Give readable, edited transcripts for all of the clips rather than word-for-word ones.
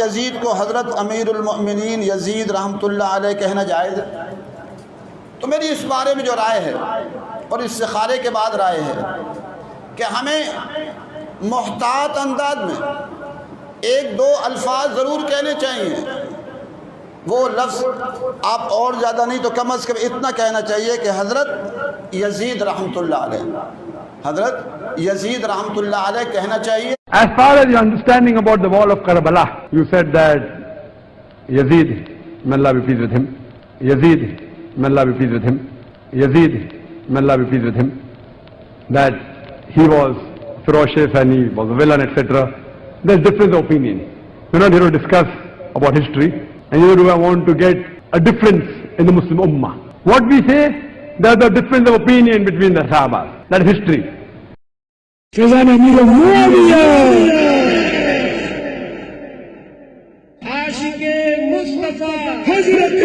یزید کو حضرت امیر المؤمنین یزید رحمۃ اللہ علیہ کہنا جائز ہے؟ تو میری اس بارے میں جو رائے ہے اور استخارے کے بعد رائے ہے کہ ہمیں محتاط انداز میں ایک دو الفاظ ضرور کہنے چاہیے. وہ لفظ آپ اور زیادہ نہیں تو کم از کم اتنا کہنا چاہیے کہ حضرت یزید رحمۃ اللہ علیہ، حضرت یزید رحمۃ اللہ علیہ کہنا چاہیے. As far as your understanding about the wall of Karbala, you said that Yazid, may Allah be pleased with him, Yazid, may Allah be pleased with him, Yazid, may Allah be pleased with him, that he was ferocious and he was a villain, etc. There's difference of opinion. We're not here to discuss about history, and neither do I want to get a difference in the Muslim Ummah. What we say, there's a difference of opinion between the Sahabas. That is history. فیضان امیر معاویہ عاشق مصطفیٰ حضرت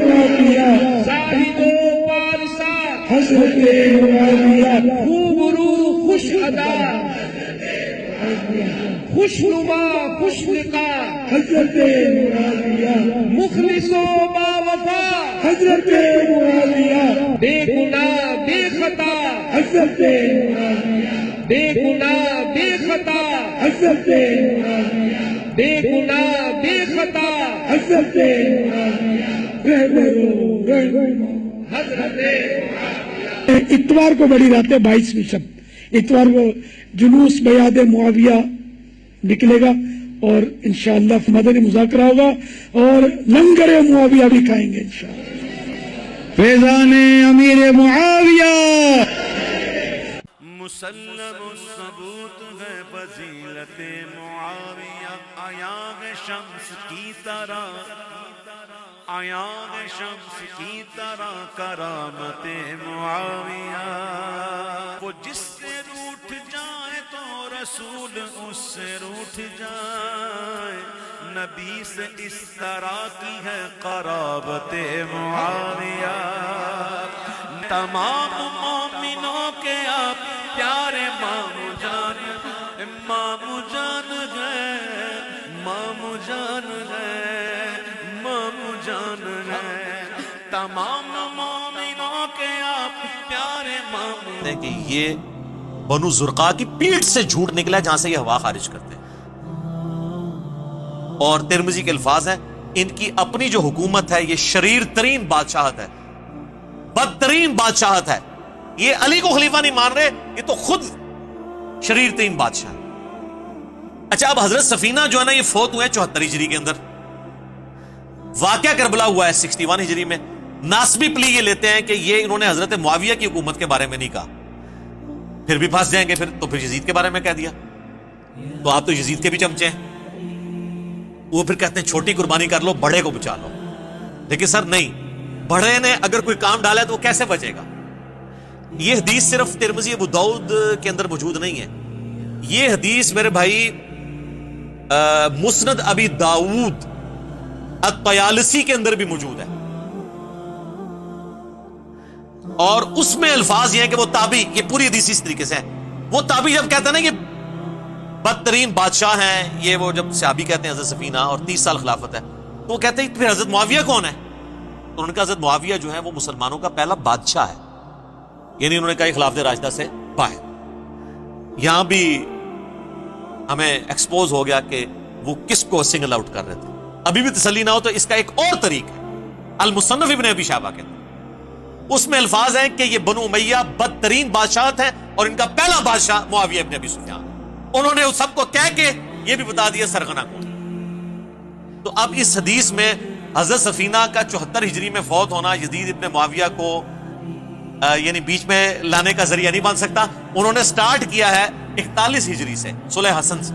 معاویہ زاہد و پارسا حضرت معاویہ خوبرو خوش ادا خوش نما خوش لقا حضرت معاویہ مخلص و باوفا حضرت معاویہ بے گناہ بے خطا حضرت معاویہ بے گناہ بے خطا حضرت بے گناہ بے خطا حضرت حضرت. اتوار کو بڑی رات ہے 22ویں شب، اتوار کو جلوس بیعت معاویہ نکلے گا اور انشاءاللہ مدنی مذاکرہ ہوگا اور لنگر معاویہ بھی کھائیں گے انشاءاللہ. فیضان امیر معاویہ مسلم الثبوت ہے فضیلت معاویہ، آیاغ شمس کی طرح، آیاغ شمس کی طرح کرامت معاویہ. وہ جس سے روٹھ جائے تو رسول اس سے روٹھ جائے، نبی سے اس طرح کی ہے قرابت معاویہ. تمام مومنوں کے آپ پیارے مامو جان، مامو جان ہے، مامو جان ہے، مامو جان ہے. تمام مومنوں کے آپ پیارے مامو. کہ یہ بنو زرقا کی پیٹھ سے جھوٹ نکلا جہاں سے یہ ہوا خارج کرتے ہیں. اور ترمذی کے الفاظ ہیں ان کی اپنی جو حکومت ہے یہ شریر ترین بادشاہت ہے، بدترین بادشاہت ہے. یہ علی کو خلیفہ نہیں مان رہے، یہ تو خود شریر ترین بادشاہ ہے. اچھا اب حضرت سفینہ جو ہے نا یہ فوت ہوئے 74 ہجری کے اندر، واقعہ کربلا ہوا ہے 61 ہجری میں. ناسبی پلی یہ لیتے ہیں کہ یہ انہوں نے حضرت معاویہ کی حکومت کے بارے میں نہیں کہا، پھر بھی پھنس جائیں گے پھر تو پھر یزید کے بارے میں کہہ دیا، تو آپ تو یزید کے بھی چمچے ہیں. وہ پھر کہتے ہیں چھوٹی قربانی کر لو بڑے کو بچا لو. لیکن سر نہیں، بڑے نے اگر کوئی کام ڈالا تو وہ کیسے بچے گا؟ یہ حدیث صرف ترمذی ابو داؤد کے اندر موجود نہیں ہے، یہ حدیث میرے بھائی مسند ابی داؤد الطیالسی کے اندر بھی موجود ہے. اور اس میں الفاظ یہ ہیں کہ وہ تابعی، یہ پوری حدیث اس طریقے سے ہے، وہ تابعی جب کہتے ہیں نا یہ بدترین بادشاہ ہیں، یہ وہ جب صحابی کہتے ہیں حضرت سفینہ اور 30 سال خلافت ہے، تو وہ کہتے ہیں پھر حضرت معاویہ کون ہے؟ تو انہوں نے کہا حضرت معاویہ جو ہے وہ مسلمانوں کا پہلا بادشاہ ہے، یعنی انہوں نے کہا خلافت راشدہ سے باہر. یہاں بھی ہمیں ایکسپوز ہو گیا کہ وہ کس کو سنگل آؤٹ کر رہے تھے. ابھی بھی تسلی نہ ہو تو اس کا ایک اور طریق ہے المصنف ابن ابی شیبہ کے اندر، اس میں الفاظ ہیں کہ یہ بنو امیہ بدترین بادشاہت ہے اور ان کا پہلا بادشاہ معاویہ ابن ابی سفیان. انہوں نے اس سب کو کہہ کے یہ بھی بتا دیا سرغنہ کو. تو اب اس حدیث میں حضرت سفینہ کا 74 ہجری میں فوت ہونا یزید ابن معاویہ کو یعنی بیچ میں لانے کا ذریعہ نہیں بن سکتا. انہوں نے سٹارٹ کیا ہے 41 ہجری سے صلح حسن سے.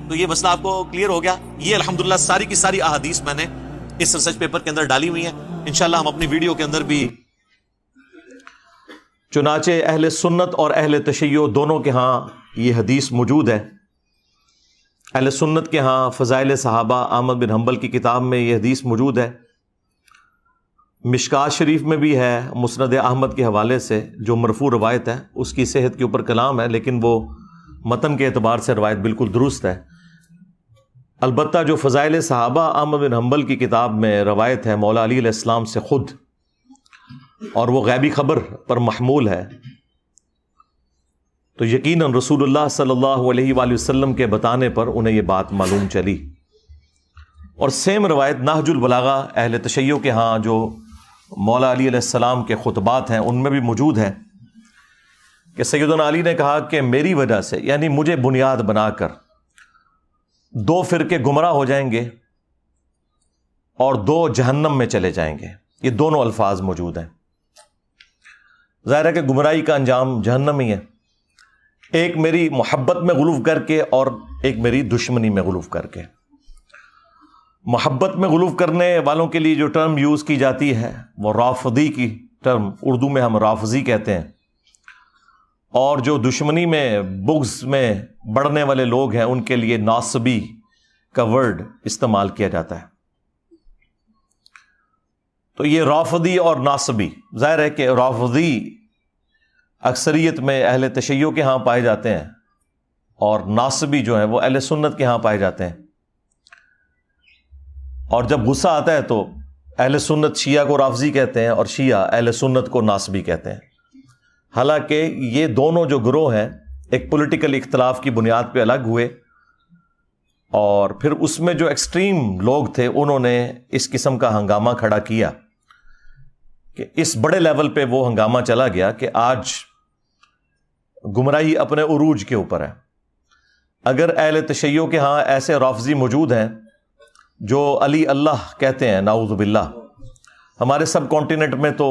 تو یہ مسئلہ آپ کو کلیئر ہو گیا. یہ الحمدللہ ساری کی ساری احادیث میں نے اس ریسرچ پیپر کے اندر ڈالی ہوئی ہیں. انشاءاللہ ہم اپنی ویڈیو کے اندر بھی. چنانچہ اہل سنت اور اہل تشیع دونوں کے ہاں یہ حدیث موجود ہے. اہل سنت کے ہاں فضائل صحابہ احمد بن حنبل کی کتاب میں یہ حدیث موجود ہے. مشکات شریف میں بھی ہے مسند احمد کے حوالے سے جو مرفوع روایت ہے. اس کی صحت کے اوپر کلام ہے لیکن وہ متن کے اعتبار سے روایت بالکل درست ہے. البتہ جو فضائل صحابہ احمد بن حنبل کی کتاب میں روایت ہے مولا علی علیہ السلام سے خود، اور وہ غیبی خبر پر محمول ہے، تو یقیناً رسول اللہ صلی اللہ علیہ وآلہ وسلم کے بتانے پر انہیں یہ بات معلوم چلی۔ اور سیم روایت نہج البلاغہ اہل تشیع کے ہاں جو مولا علی علیہ السلام کے خطبات ہیں ان میں بھی موجود ہے کہ سیدنا علی نے کہا کہ میری وجہ سے، یعنی مجھے بنیاد بنا کر، 2 فرقے گمراہ ہو جائیں گے اور 2 جہنم میں چلے جائیں گے۔ یہ دونوں الفاظ موجود ہیں۔ ظاہر ہے کہ گمراہی کا انجام جہنم ہی ہے، ایک میری محبت میں غلو کر کے اور ایک میری دشمنی میں غلو کر کے۔ محبت میں غلو کرنے والوں کے لیے جو ٹرم یوز کی جاتی ہے وہ رافضی کی ٹرم، اردو میں ہم رافضی کہتے ہیں، اور جو دشمنی میں بغض میں بڑھنے والے لوگ ہیں ان کے لیے ناصبی کا ورڈ استعمال کیا جاتا ہے۔ تو یہ رافضی اور ناصبی، ظاہر ہے کہ رافضی اکثریت میں اہل تشیع کے ہاں پائے جاتے ہیں اور ناصبی جو ہیں وہ اہل سنت کے ہاں پائے جاتے ہیں، اور جب غصہ آتا ہے تو اہل سنت شیعہ کو رافضی کہتے ہیں اور شیعہ اہل سنت کو ناصبی کہتے ہیں۔ حالانکہ یہ دونوں جو گروہ ہیں ایک پولیٹیکل اختلاف کی بنیاد پہ الگ ہوئے، اور پھر اس میں جو ایکسٹریم لوگ تھے انہوں نے اس قسم کا ہنگامہ کھڑا کیا کہ اس بڑے لیول پہ وہ ہنگامہ چلا گیا کہ آج گمراہی اپنے عروج کے اوپر ہے۔ اگر اہل تشیع کے ہاں ایسے رافضی موجود ہیں جو علی اللہ کہتے ہیں، نعوذ باللہ، ہمارے سب کانٹیننٹ میں تو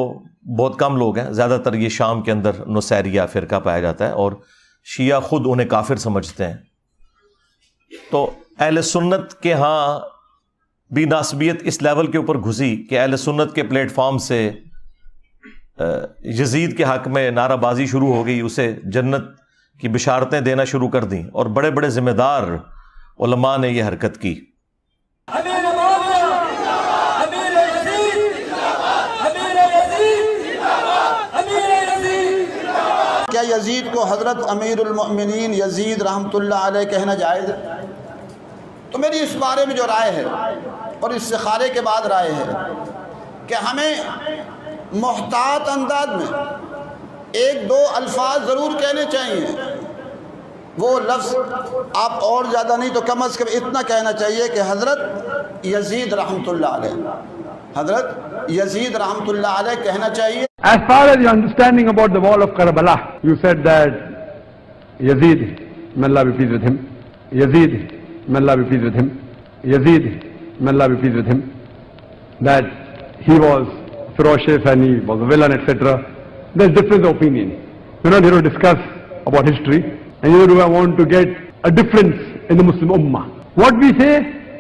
بہت کم لوگ ہیں، زیادہ تر یہ شام کے اندر نصیریہ فرقہ پایا جاتا ہے اور شیعہ خود انہیں کافر سمجھتے ہیں۔ تو اہل سنت کے ہاں بھی ناسبیت اس لیول کے اوپر گھسی کہ اہل سنت کے پلیٹ فارم سے یزید کے حق میں نعرہ بازی شروع ہو گئی، اسے جنت کی بشارتیں دینا شروع کر دیں، اور بڑے بڑے ذمہ دار علماء نے یہ حرکت کی۔ کیا یزید کو حضرت امیر المؤمنین یزید رحمۃ اللہ علیہ کہنا جائز ہے؟ تو میری اس بارے میں جو رائے ہے اور استخارے کے بعد رائے ہے کہ ہمیں محتاط انداز میں 1-2 الفاظ ضرور کہنے چاہیے۔ وہ لفظ آپ اور زیادہ نہیں تو کم از کم اتنا کہنا چاہیے کہ حضرت یزید رحمۃ اللہ علیہ، حضرت یزید رحمۃ اللہ علیہ کہنا چاہیے۔ As far as your understanding about the wall of Karbala, you said that Yazid, may Allah be pleased with him, Yazid, may Allah be pleased with him, Yazid, may Allah be pleased with him, that he was ferocious and he was a villain, etc. There's difference of opinion. We're not here to discuss about history, and neither do I want to get a difference in the Muslim Ummah. What we say,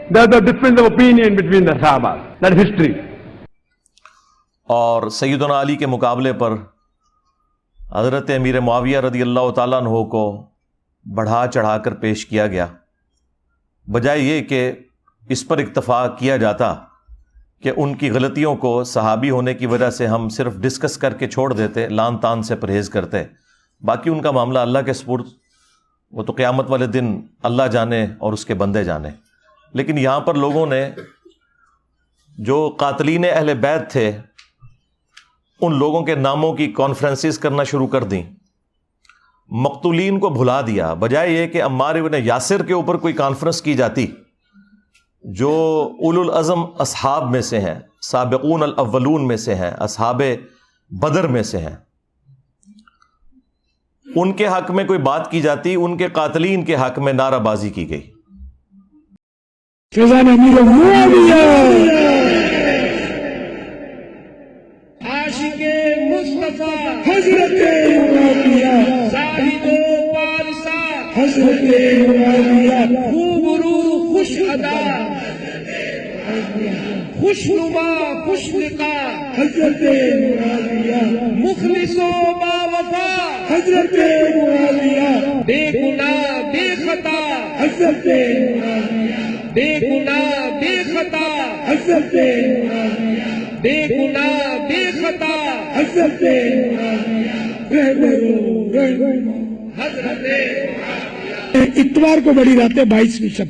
there's a difference of opinion between the Sahaba. That's history. اور سیدنا علی کے مقابلے پر حضرت امیر معاویہ رضی اللہ تعالیٰ عنہ کو بڑھا چڑھا کر پیش کیا گیا، بجائے یہ کہ اس پر اکتفا کیا جاتا کہ ان کی غلطیوں کو صحابی ہونے کی وجہ سے ہم صرف ڈسکس کر کے چھوڑ دیتے، لان تان سے پرہیز کرتے، باقی ان کا معاملہ اللہ کے سپرد، وہ تو قیامت والے دن اللہ جانے اور اس کے بندے جانے۔ لیکن یہاں پر لوگوں نے جو قاتلین اہل بیت تھے ان لوگوں کے ناموں کی کانفرنسز کرنا شروع کر دیں، مقتولین کو بھلا دیا، بجائے یہ کہ عمار ابن یاسر کے اوپر کوئی کانفرنس کی جاتی جو اولو العزم اصحاب میں سے ہیں، سابقون الاولون میں سے ہیں، اصحاب بدر میں سے ہیں، ان کے حق میں کوئی بات کی جاتی، ان کے قاتلین کے حق میں نعرہ بازی کی گئی۔ فیضان امیر معاویہ، عاشق مصطفیٰ حضرت معاویہ، زاہد و پارسا حضرت معاویہ، خوبرو خوش ادا خوش نما خوش لقا حضرت معاویہ، مخلص و باوفا حضرت معاویہ، بے گناہ بے خطا حضرت معاویہ، بے گناہ بے خطا حضرت معاویہ، بے گناہ بے خطا حضرت حضرت۔ اتوار کو بڑی رات ہے، 22ویں شب،